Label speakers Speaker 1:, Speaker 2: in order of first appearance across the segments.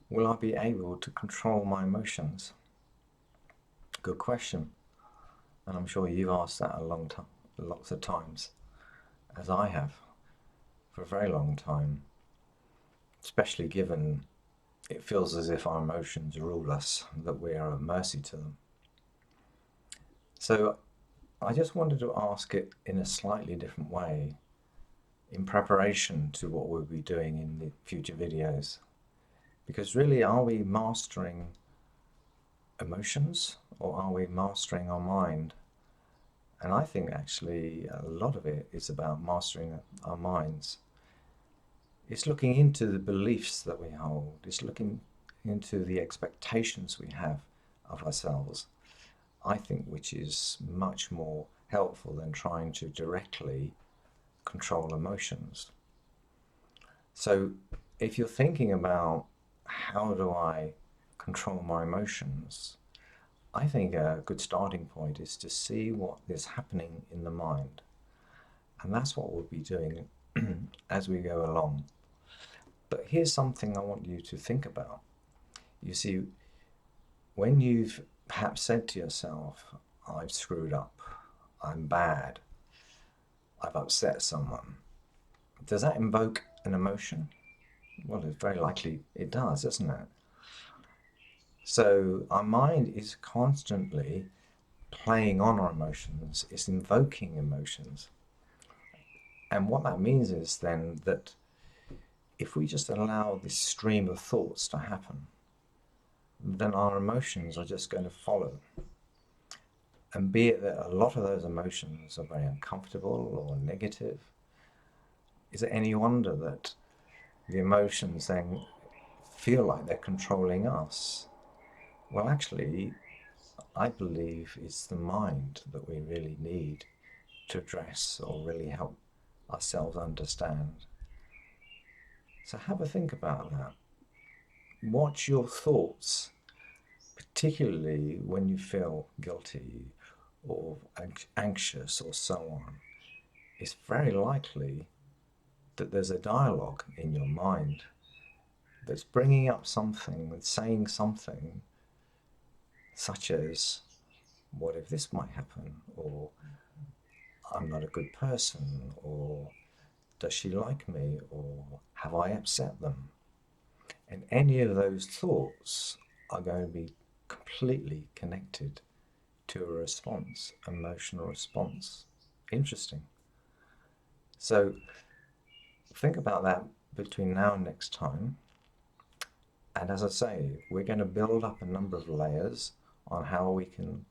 Speaker 1: Will I be able to control my emotions? Good question. And I'm sure you've asked that a long time, lots of times, as I have for a very long time, especially given it feels as if our emotions rule us, that we are at mercy to them. So I just wanted to ask it in a slightly different way in preparation to what we'll be doing in the future videos. Because really, are we mastering emotions or are we mastering our mind? And I think actually a lot of it is about mastering our minds. It's looking into the beliefs that we hold, it's looking into the expectations we have of ourselves, I think, which is much more helpful than trying to directly control emotions. So if you're thinking about how do I control my emotions, I think a good starting point is to see what is happening in the mind. And that's what we'll be doing as we go along. But here's something I want you to think about. You see, when you've perhaps said to yourself, I've screwed up, I'm bad, I've upset someone, does that invoke an emotion? Well, it's very likely it does, doesn't it? So our mind is constantly playing on our emotions, it's invoking emotions. And what that means is then that if we just allow this stream of thoughts to happen, then our emotions are just going to follow. And be it that a lot of those emotions are very uncomfortable or negative, is it any wonder that the emotions then feel like they're controlling us? Well, actually, I believe it's the mind that we really need to address or really help ourselves understand. So have a think about that. Watch your thoughts, particularly when you feel guilty or anxious or so on. It's very likely that there's a dialogue in your mind that's bringing up something, that's saying something such as, what if this might happen? Or I'm not a good person? Or does she like me? Or have I upset them? And any of those thoughts are going to be completely connected to a response, emotional response. Interesting. So think about that between now and next time. And as I say, we're going to build up a number of layers on how we can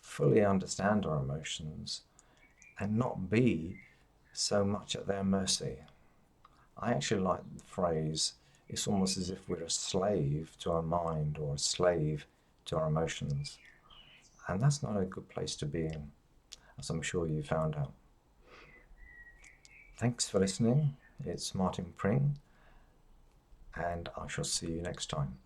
Speaker 1: fully understand our emotions and not be so much at their mercy. I actually like the phrase, it's almost as if we're a slave to our mind or a slave to our emotions. And that's not a good place to be in, as I'm sure you found out. Thanks for listening. It's Martin Pring, and I shall see you next time.